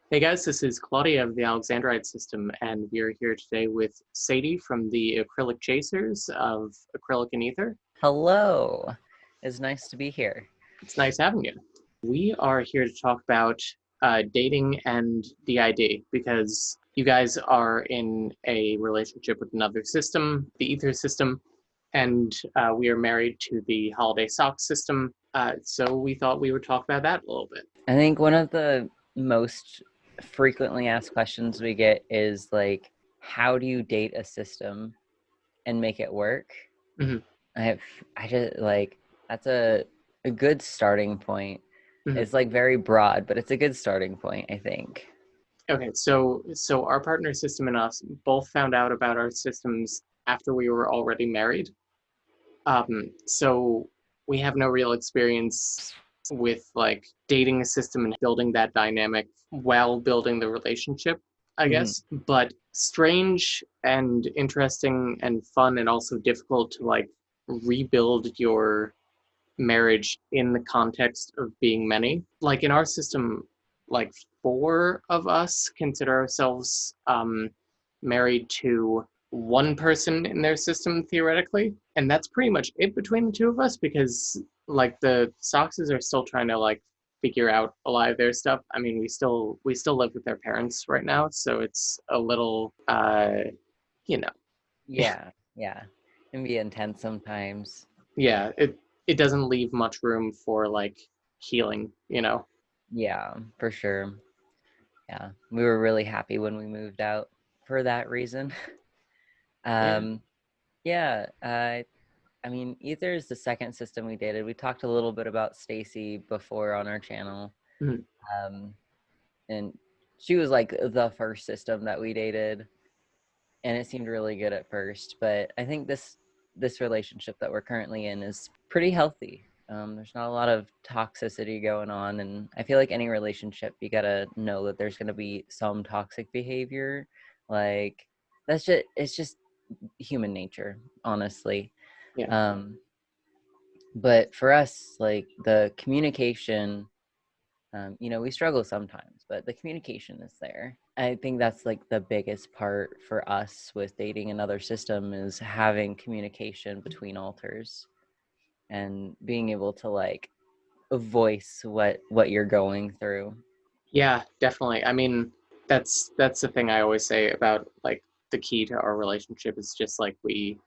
Hey guys, this is Claudia of the Alexandrite system, and we are here today with Sadie from the Acrylic Chasers of Acrylic and Ether. Hello. It's nice to be here. It's nice having you. We are here to talk about dating and DID because you guys are in a relationship with another system, the Ether system, and we are married to the Holiday Sock system. So we thought we would talk about that a little bit. I think one of the most frequently asked questions we get is like, how do you date a system and make it work? Mm-hmm. I have, I just like, that's a good starting point. Mm-hmm. It's like very broad, but it's a good starting point, I think. Okay, so our partner system and us both found out about our systems after we were already married. So we have no real experience with like dating a system and building that dynamic while building the relationship, I Mhm. guess. But strange and interesting and fun and also difficult to like rebuild your marriage in the context of being many. Like in our system, like four of us consider ourselves married to one person in their system theoretically, and that's pretty much it between the two of us because like the Soxes are still trying to like figure out a lot of their stuff. I mean, we still live with their parents right now, so it's a little you know Yeah, yeah. It can be intense sometimes. yeah, it doesn't leave much room for like healing. Yeah, for sure. Yeah. We were really happy when we moved out for that reason. Yeah. Um, yeah, I mean, Ether is the second system we dated. We talked a little bit about Stacy before on our channel. Mhm. Um, and she was like the first system that we dated, and it seemed really good at first. But I think this relationship that we're currently in is pretty healthy. There's not a lot of toxicity going on, and I feel like any relationship, you gotta know that there's gonna be some toxic behavior. Like it's just human nature, honestly. Yeah. Um, but for us, like the communication, we struggle sometimes, but the communication is there. I think that's like the biggest part for us with dating another system is having communication between alters and being able to like voice what you're going through. Yeah, definitely. I mean, that's the thing I always say about like the key to our relationship is just like we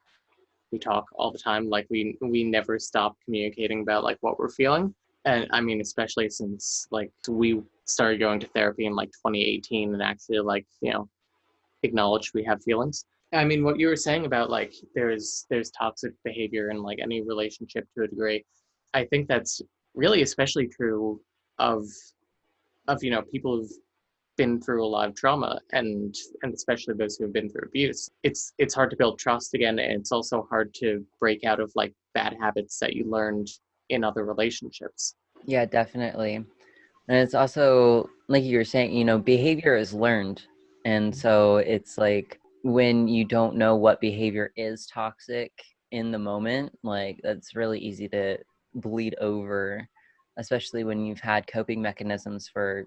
talk all the time. Like we never stop communicating about like what we're feeling. And I mean, especially since like we started going to therapy in like 2018 and actually like, acknowledge we have feelings. I mean, what you were saying about like there's toxic behavior in like any relationship to a degree. I think that's really especially true of people who've been through a lot of trauma and especially those who have been through abuse. It's hard to build trust again, and it's also hard to break out of like bad habits that you learned in other relationships. Yeah, definitely. And it's also like you were saying, behavior is learned. And so it's like when you don't know what behavior is toxic in the moment, like that's really easy to bleed over, especially when you've had coping mechanisms for,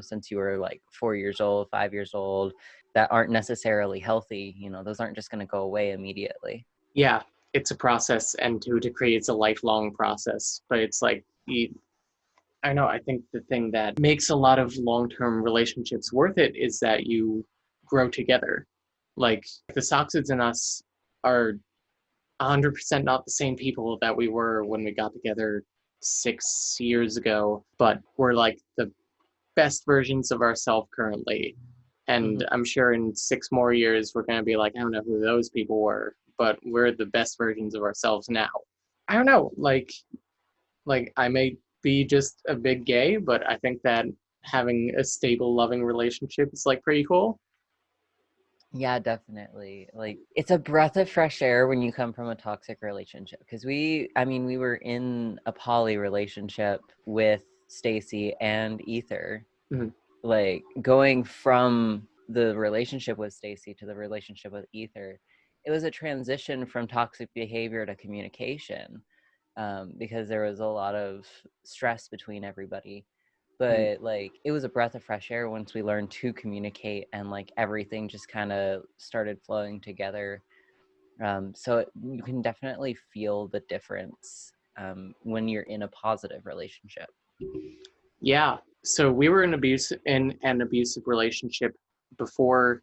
since you were like 4 years old, 5 years old, that aren't necessarily healthy. Those aren't just going to go away immediately. Yeah, it's a process, and to a degree it's a lifelong process, but it's like I know, I think the thing that makes a lot of long-term relationships worth it is that you grow together. Like the Soxids and us are 100% not the same people that we were when we got together 6 years ago, but we're like the best versions of ourselves currently. Hmm. And I'm sure in 6 more years, we're going to be like, I don't know who those people were, but we're the best versions of ourselves now. I don't know. Like I may be just a big gay, but I think that having a stable, loving relationship is like pretty cool. Yeah, definitely. Like it's a breath of fresh air when you come from a toxic relationship because we were in a poly relationship with Stacy and Ether. Mhm. Like going from the relationship with Stacy to the relationship with Ether, it was a transition from toxic behavior to communication because there was a lot of stress between everybody. Mm. but like it was a breath of fresh air once we learned to communicate, and like everything just kind of started flowing together. So you can definitely feel the difference when you're in a positive relationship. Yeah. So we were in an abusive relationship before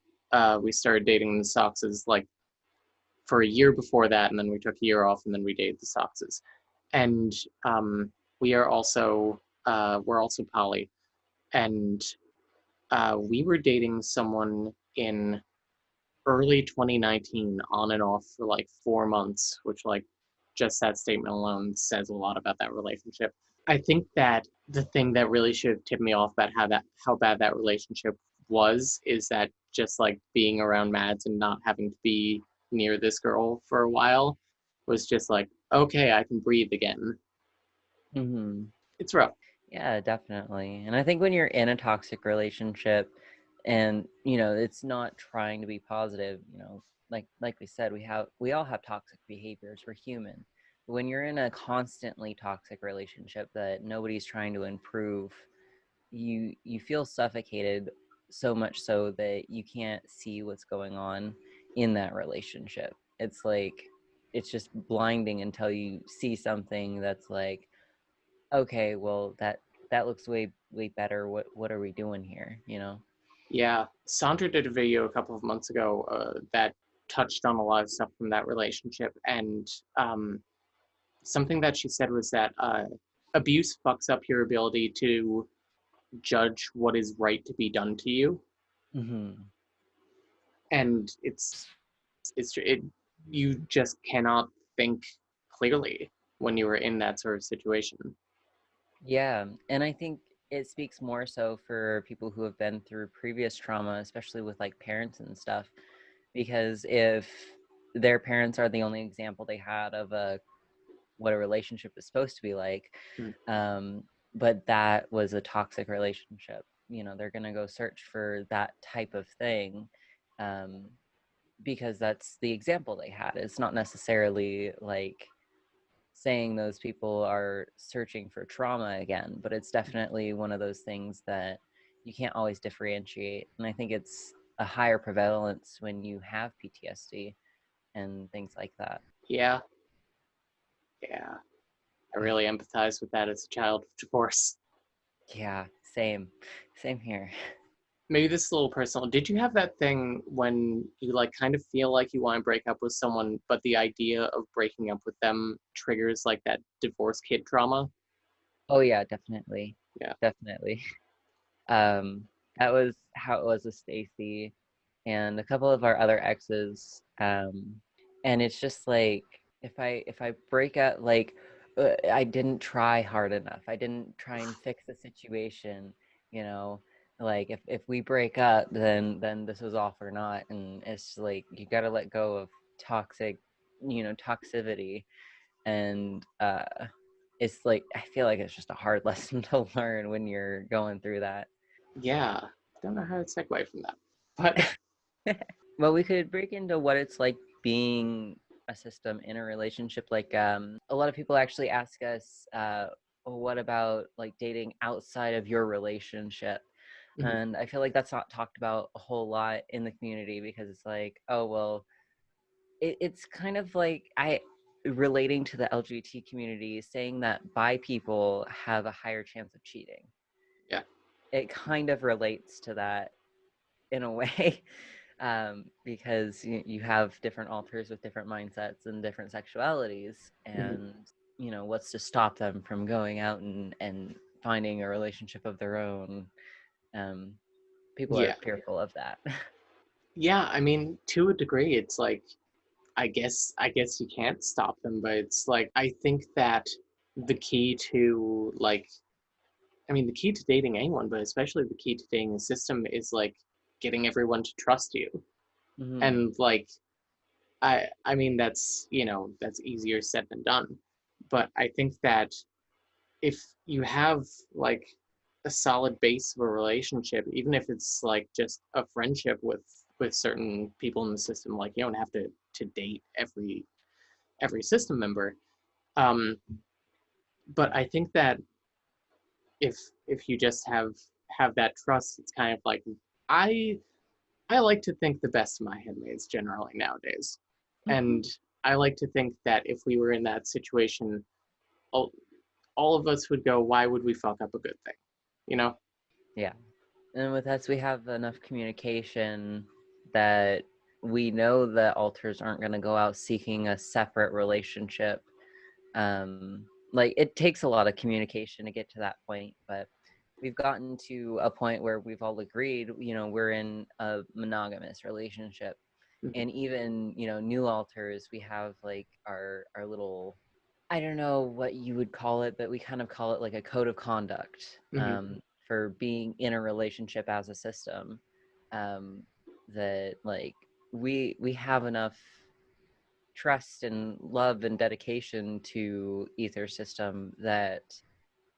we started dating the Soxes, like for a year before that, and then we took a year off, and then we dated the Soxes. And we are also we're also poly, and we were dating someone in early 2019 on and off for like 4 months, which like just that statement alone says a lot about that relationship. I think that the thing that really should have tipped me off about how bad that relationship was is that just like being around Mads and not having to be near this girl for a while was just like, okay, I can breathe again. Hmm. It's rough. Yeah, definitely. And I think when you're in a toxic relationship and, you know, it's not trying to be positive, you know, like we said, we all have toxic behaviors. We're human. When you're in a constantly toxic relationship that nobody's trying to improve, you feel suffocated, so much so that you can't see what's going on in that relationship. It's like it's just blinding until you see something that's like, okay, well that looks way better. What are we doing here? You know? Yeah, Sandra did a video a couple of months ago that touched on a lot of stuff from that relationship, and something that she said was that abuse fucks up your ability to judge what is right to be done to you, Hmm. and it you just cannot think clearly when you are in that sort of situation. Yeah, and I think it speaks more so for people who have been through previous trauma, especially with like parents and stuff, because if their parents are the only example they had of a what a relationship is supposed to be like, Mm. um, but that was a toxic relationship, you know, they're gonna go search for that type of thing, um, because that's the example they had. It's not necessarily like saying those people are searching for trauma again, but it's definitely one of those things that you can't always differentiate. And I think it's a higher prevalence when you have PTSD and things like that. Yeah, yeah, I really empathize with that as a child of divorce. Yeah, same here. Maybe this is a little personal. Did you have that thing when you like kind of feel like you want to break up with someone, but the idea of breaking up with them triggers like that divorce kid trauma? Oh yeah, definitely, Yeah. definitely. Um, that was how it was with Stacy and a couple of our other exes. And it's just like if I break out, like I didn't try hard enough. I didn't try and fix the situation. You know, like if we break up, then this was all for naught. And it's like you got to let go of toxic, you know, toxicity. And it's like I feel like it's just a hard lesson to learn when you're going through that. Yeah. Don't know how to segue from that. But Well, we could break into what it's like being a system in a relationship. Like, a lot of people actually ask us, "Well, what about like dating outside of your relationship?" mhm, And I feel like that's not talked about a whole lot in the community because it's like, oh, well, it's kind of like I relating to the LGBT community, saying that bi people have a higher chance of cheating. yeah. It kind of relates to that in a way. Because you have different alters with different mindsets and different sexualities, Mhm, and you know what's to stop them from going out and finding a relationship of their own. um, People are yeah. fearful of that. Yeah, I mean, to a degree, it's like I guess you can't stop them, but it's like I think that the key to like I mean the key to dating anyone, but especially the key to dating a system is like getting everyone to trust you. Hmm. And like I mean that's easier said than done. But I think that if you have like a solid base of a relationship, even if it's like just a friendship with certain people in the system, like you don't have to date every system member. Um, but I think that if you just have that trust, it's kind of like I I like to think the best of my handmaids generally nowadays, Mhm. and I like to think that if we were in that situation, all, all of us would go, why would we fuck up a good thing, you know? Yeah. And with us, we have enough communication that we know that alters aren't going to go out seeking a separate relationship. Like, it takes a lot of communication to get to that point, but we've gotten to a point where we've all agreed, we're in a monogamous relationship. Mm-hmm. And even, new alters, we have like our little, I don't know what you would call it, but we kind of call it like a code of conduct, Mm-hmm. for being in a relationship as a system. That like we have enough trust and love and dedication to ether system that,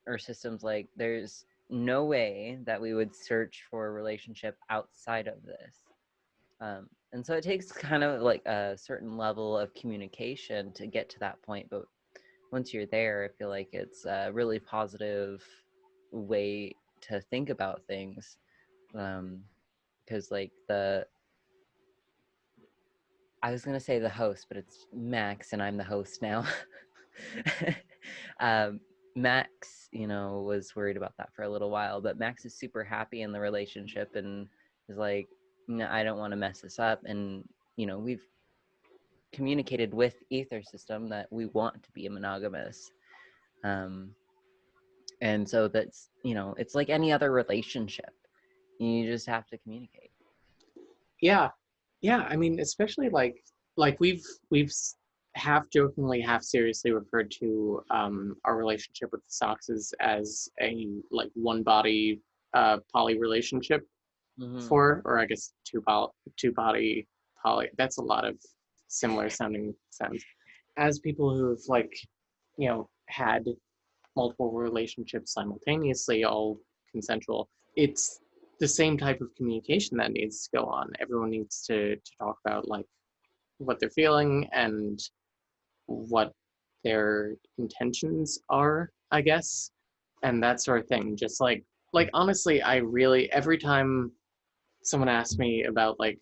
or systems, like there's no way that we would search for a relationship outside of this. And so it takes kind of like a certain level of communication to get to that point, but once you're there, I feel like it's a really positive way to think about things. Because like I was gonna say the host, but it's Max, and I'm the host now. um, Max, was worried about that for a little while, but Max is super happy in the relationship and is like, no, I don't want to mess this up. And we've communicated with Ether System that we want to be a monogamous. Um, and so that's, it's like any other relationship. You just have to communicate. Yeah, yeah. I mean, especially like we've half jokingly, half seriously referred to our relationship with the Soxes as a like one body poly relationship Mm-hmm. before, or I guess two body poly. That's a lot of similar sounding sounds. As people who've had multiple relationships simultaneously, all consensual, it's the same type of communication that needs to go on. Everyone needs to talk about like what they're feeling and what their intentions are, I guess, and that sort of thing. Just like honestly, I really every time someone asks me about like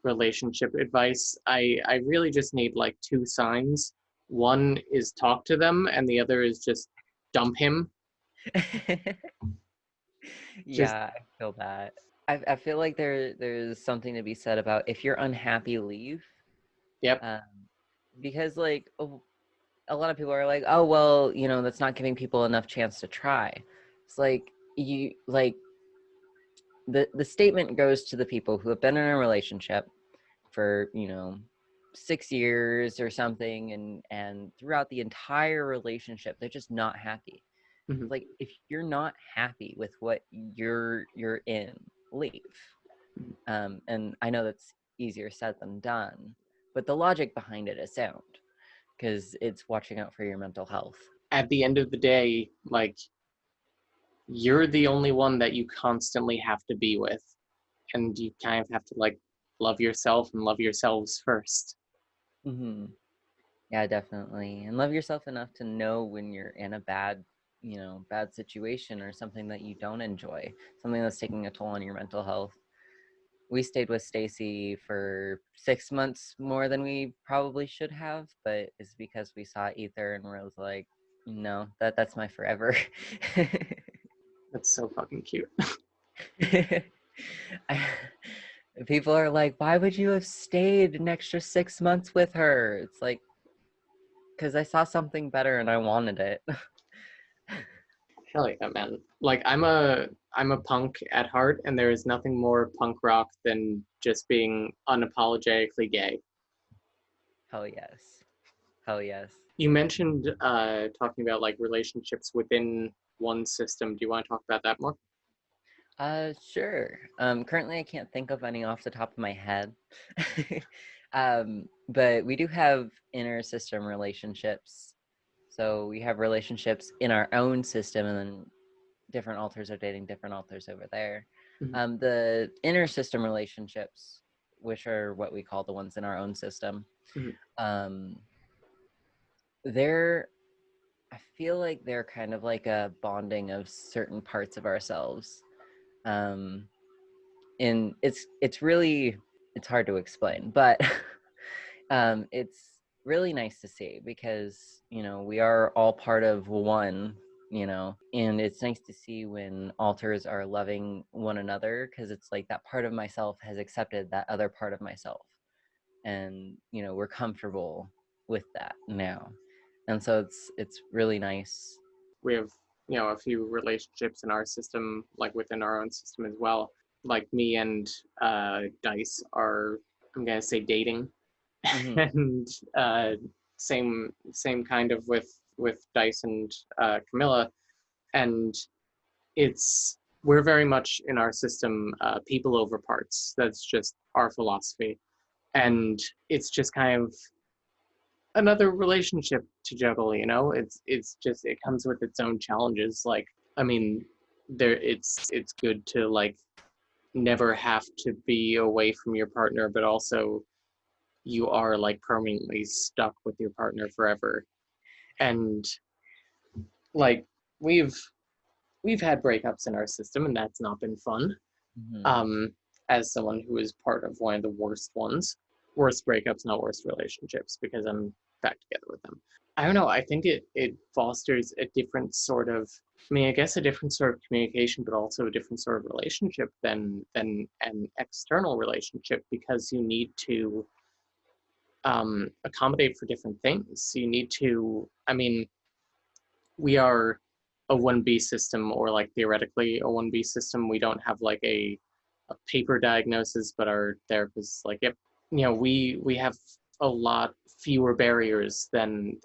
relationship advice, I really just need like two signs. One is talk to them, and the other is just dump him. Just Yeah, I feel that. I feel like there's something to be said about if you're unhappy, leave. yep. Um, because like a lot of people are like, oh well, that's not giving people enough chance to try. It's like you like the statement goes to the people who have been in a relationship for 6 years or something, and throughout the entire relationship they're just not happy. Mhm. Like, if you're not happy with what you're in, leave. And I know that's easier said than done, but the logic behind it is sound, because it's watching out for your mental health. At the end of the day, like you're the only one that you constantly have to be with, and you kind of have to like love yourself and love yourselves first. Mm-hmm. Yeah, definitely. And love yourself enough to know when you're in a bad situation, or something that you don't enjoy, something that's taking a toll on your mental health. We stayed with Stacy for 6 months more than we probably should have, but it's because we saw Ether and was like, no, that's my forever. That's so fucking cute. People are like, why would you have stayed an extra 6 months with her? It's like, because I saw something better and I wanted it. Hell yeah, man. Like I'm a punk at heart, and there is nothing more punk rock than just being unapologetically gay. Hell yes. Hell yes. You mentioned talking about like relationships within one system. Do you want to talk about that more? Sure. Currently I can't think of any off the top of my head. But we do have inner system relationships. So we have relationships in our own system, and then different alters are dating different alters over there. Mhm. The inner system relationships, which are what we call the ones in our own system, Mhm. um, they're I feel like they're kind of like a bonding of certain parts of ourselves. Um, and it's really it's hard to explain, but it's really nice to see because we are all part of one, and it's nice to see when alters are loving one another because it's like that part of myself has accepted that other part of myself, and we're comfortable with that now, and so it's really nice. We have, a few relationships in our system, like within our own system as well. Like me and Dice are, I'm gonna say, dating, Hmm. and same kind of with Dice and Camilla, and we're very much in our system people over parts. That's just our philosophy, and it's just kind of another relationship to juggle. It's just, it comes with its own challenges. Like, I mean, it's good to like never have to be away from your partner, but also you are like permanently stuck with your partner forever. And like we've we've had breakups in our system, and that's not been fun. Hmm. um as someone who is part of one of the worst ones, worst breakups, not worst relationships, because I'm back together with them. I don't know, I think it fosters a different sort of, I mean, I guess a different sort of communication, but also a different sort of relationship than an external relationship, because you need to accommodate for different things. You need to, I mean, we are a 1B system, or like theoretically a 1B system. We don't have like a paper diagnosis, but our therapist like, yep, we have a lot fewer barriers than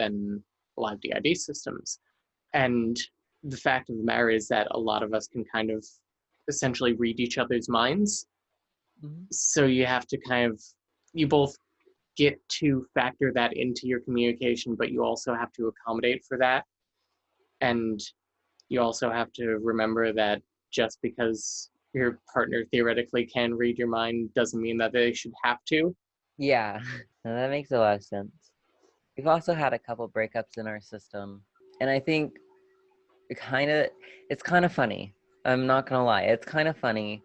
live DID systems. And the fact of the matter is that a lot of us can kind of essentially read each other's minds. Hmm. So you have to kind of, you both get to factor that into your communication, but you also have to accommodate for that. And you also have to remember that just because your partner theoretically can read your mind doesn't mean that they should have to. Yeah. No, that makes a lot of sense. We've also had a couple breakups in our system, and I think it kind of it's kind of funny. I'm not gonna lie, it's kind of funny.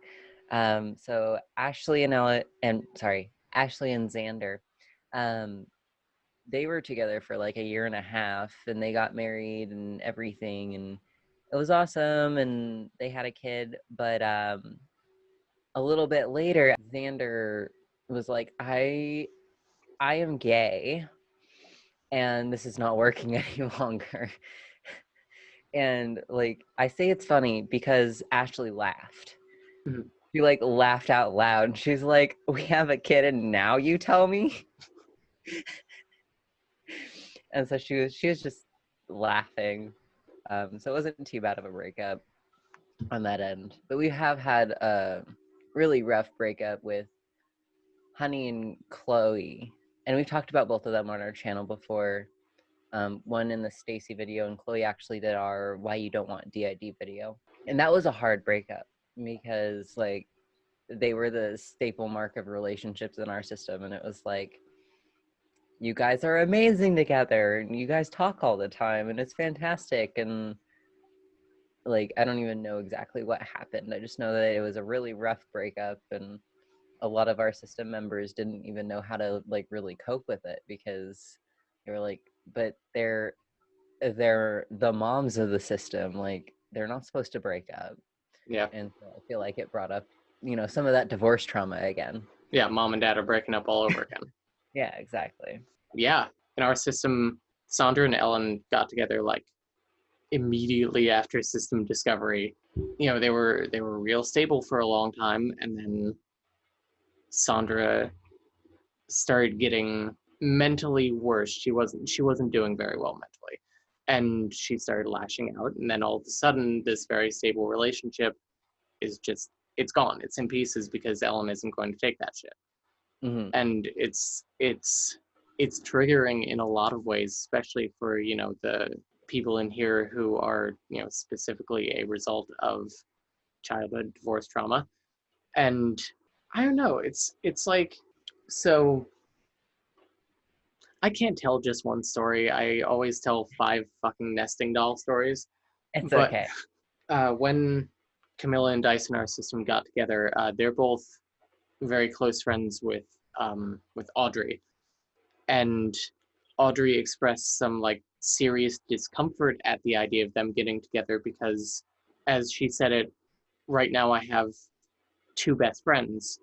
So Ashley and Ella, and sorry, Ashley and Xander, um, they were together for like a year and a half, and they got married and everything, and it was awesome, and they had a kid. But a little bit later, Xander was like, I am gay, and this is not working any longer. And like I say it's funny because Ashley laughed. Mhm. She like laughed out loud. She's like, "We have a kid and now you tell me?" And so she was just laughing. So it wasn't too bad of a breakup on that end. But we have had a really rough breakup with Honey and Chloe. And we've talked about both of them on our channel before. One in the Stacy video, and Chloe actually did our Why You Don't Want DID video. And that was a hard breakup because like they were the staple mark of relationships in our system, and it was like, you guys are amazing together and you guys talk all the time and it's fantastic, and like I don't even know exactly what happened. I just know that it was a really rough breakup, and a lot of our system members didn't even know how to like really cope with it because they were like, but they're the moms of the system, like they're not supposed to break up. Yeah. And so I feel like it brought up some of that divorce trauma again. Yeah, mom and dad are breaking up all over again. Yeah, exactly. Yeah. In our system, Sandra and Ellen got together like immediately after system discovery. They were real stable for a long time, and then Sandra started getting mentally worse. She wasn't doing very well mentally. And she started lashing out, and then all of a sudden this very stable relationship is just, it's gone. It's in pieces because Ellen isn't going to take that shit. Hmm. And it's triggering in a lot of ways, especially for, the people in here who are, specifically a result of childhood divorce trauma. And I don't know, it's like, so I can't tell just one story. I always tell 5 fucking nesting doll stories. It's But okay. when Camilla and Dice in our system got together, they're both very close friends with Audrey, and Audrey expressed some like serious discomfort at the idea of them getting together because, as she said it, right now I have 2 best friends,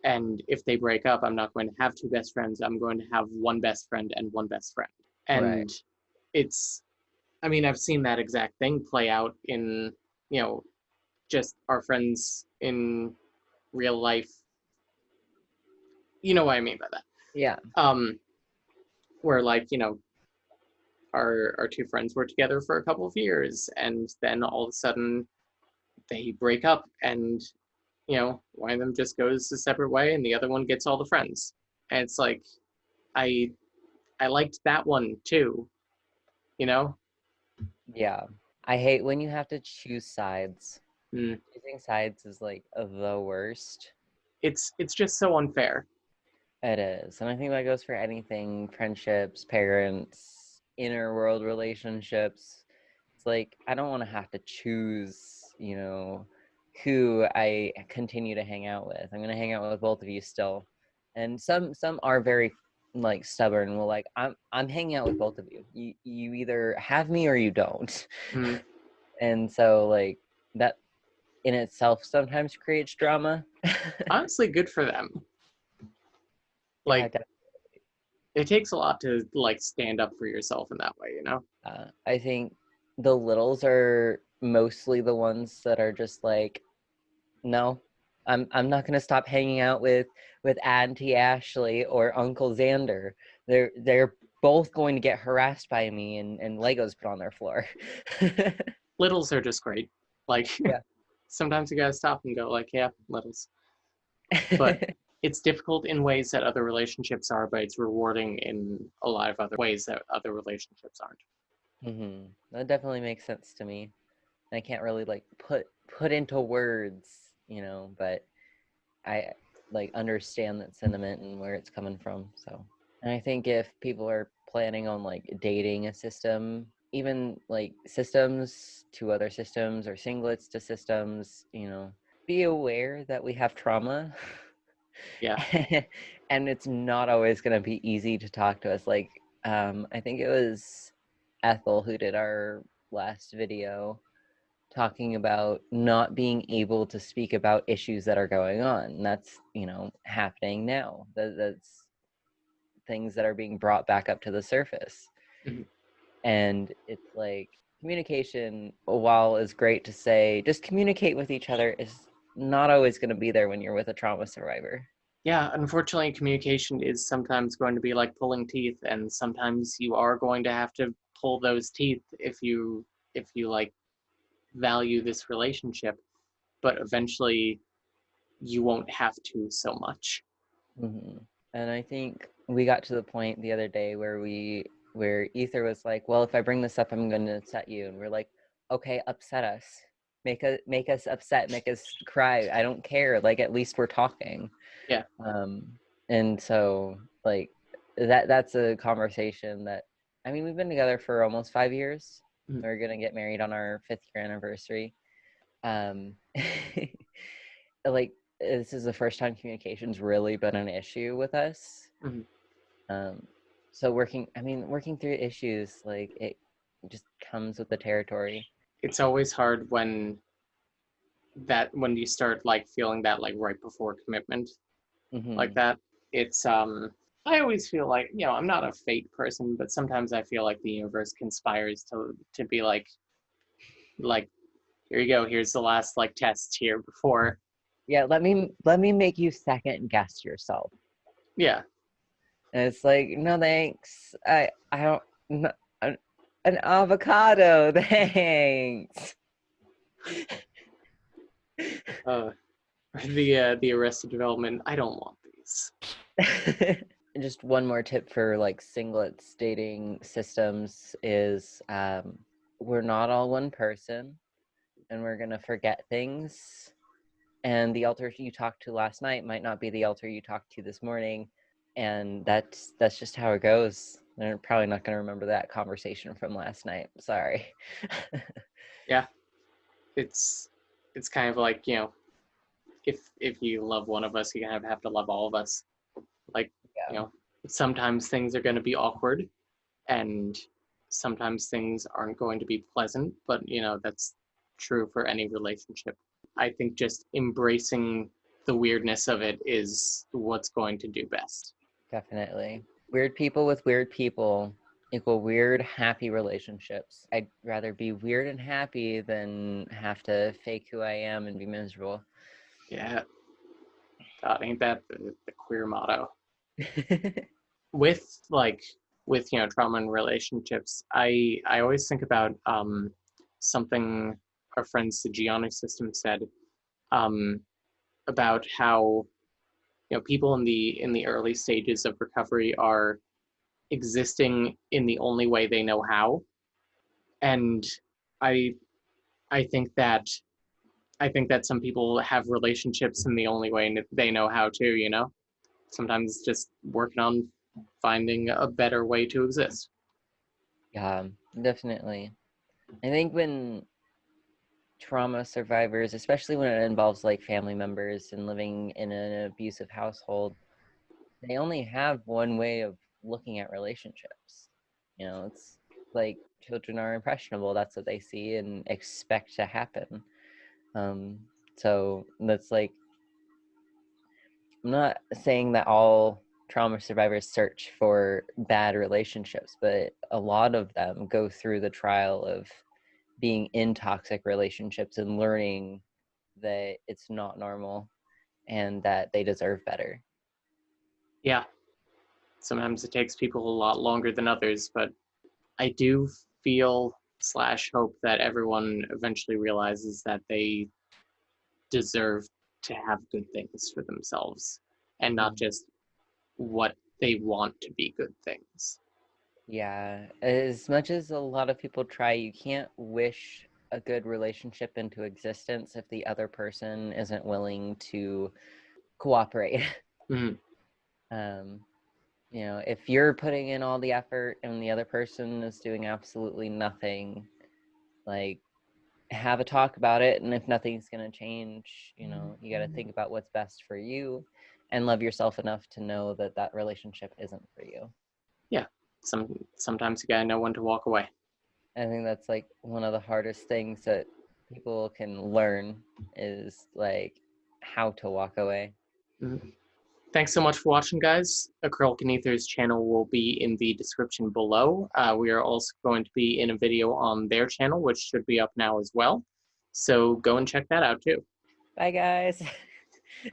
and if they break up, I'm not going to have 2 best friends. I'm going to have one best friend and one best friend, Right. and it's. I mean, I've seen that exact thing play out in you know just our friends in real life. You know what I mean by that. Yeah. Um, where like our 2 friends were together for a couple of years, and then all of a sudden they break up, and one of them just goes a separate way, and the other one gets all the friends. And it's like I I liked that one too. You know, Yeah. I hate when you have to choose sides. mm. Choosing sides is like the worst. It's just so unfair. It is. And I think that goes for anything, friendships, parents, inner world relationships. It's like I don't want to have to choose, who I continue to hang out with. I'm going to hang out with both of you still. And some are very like stubborn. Well, like I'm hanging out with both of you. You either have me or you don't. Mm. And so like that in itself sometimes creates drama. Honestly, good for them. Yeah, Like it takes a lot to like stand up for yourself in that way. I think the littles are mostly the ones that are just like, no, I'm not gonna stop hanging out with Auntie Ashley or Uncle Xander. They're both going to get harassed by me and Legos put on their floor. Littles are just great. Like Yeah. sometimes you gotta stop and go like, yeah, littles. But it's difficult in ways that other relationships are, but it's rewarding in a lot of other ways that other relationships aren't. That definitely makes sense to me. I can't really like put into words, but I like understand that sentiment and where it's coming from. So, and I think if people are planning on like dating a system, even like systems to other systems or singlets to systems, be aware that we have trauma. Yeah. And it's not always going to be easy to talk to us. Like, I think it was Ethel who did our last video talking about not being able to speak about issues that are going on. And that's, happening now. That's things that are being brought back up to the surface. Mhm. And it's like communication, while is great to say, just communicate with each other, is not always going to be there when you're with a trauma survivor. Yeah, unfortunately, communication is sometimes going to be like pulling teeth, and sometimes you are going to have to pull those teeth if you like value this relationship, but eventually you won't have to so much. Mm-hmm. And I think we got to the point the other day where Ether was like, well, if I bring this up, I'm going to upset you. And we're like, okay, upset us. Make us upset, make us cry. I don't care. Like, at least we're talking. Yeah. Um, and so like that's a conversation that, I mean, we've been together for almost 5 years. Mhm. We're going to get married on our 5th-year anniversary. Um, like, this is the first time communication's really been an issue with us. Mhm. Um, so working through issues, like, it just comes with the territory. It's always hard when you start like feeling that like right before commitment like Mm-hmm. that. It's I always feel like I'm not a fate person, but sometimes I feel like the universe conspires to be like here you go, here's the last like test here before. Yeah, let me make you second guess yourself. Yeah. And it's like, no thanks. I don't no, an avocado, thanks. uh the Arrested Development, I don't want these. Just one more tip for like singlets dating systems is, we're not all one person, and we're gonna forget things. And the alter you talked to last night might not be the alter you talked to this morning, and that's just how it goes. They're probably not going to remember that conversation from last night. Sorry. Yeah, it's kind of like, if you love one of us, you kind of have to love all of us. Like, you Yeah, know, sometimes things are going to be awkward, and sometimes things aren't going to be pleasant, but that's true for any relationship. I think just embracing the weirdness of it is what's going to do best. definitely. Weird people with weird people equal weird, happy relationships. I'd rather be weird and happy than have to fake who I am and be miserable. Yeah, God, ain't that the queer motto? With like with trauma and relationships, I always think about something our friend Gianni System said um, about how people in the early stages of recovery are existing in the only way they know how, and I I think that some people have relationships in the only way they know how to. Sometimes it's just working on finding a better way to exist. Yeah, definitely. I think when trauma survivors, especially when it involves like family members and living in an abusive household, they only have one way of looking at relationships. It's like children are impressionable. That's what they see and expect to happen. Um, so that's like, I'm not saying that all trauma survivors search for bad relationships, but a lot of them go through the trial of being in toxic relationships and learning that it's not normal and that they deserve better. Yeah, sometimes it takes people a lot longer than others, but I do feel slash hope that everyone eventually realizes that they deserve to have good things for themselves and not Mhm. just what they want to be good things. Yeah, as much as a lot of people try, you can't wish a good relationship into existence if the other person isn't willing to cooperate. Mm, um, if you're putting in all the effort and the other person is doing absolutely nothing, like have a talk about it. And if nothing's going to change, you got to think about what's best for you and love yourself enough to know that that relationship isn't for you. yeah, sometimes you gotta know when to walk away. I think that's like one of the hardest things that people can learn is like how to walk away. Mm. Thanks so much for watching, guys. Acrylic and Ether's channel will be in the description below. We are also going to be in a video on their channel, which should be up now as well. So go and check that out too. Bye, guys.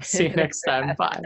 See you next time. Bye.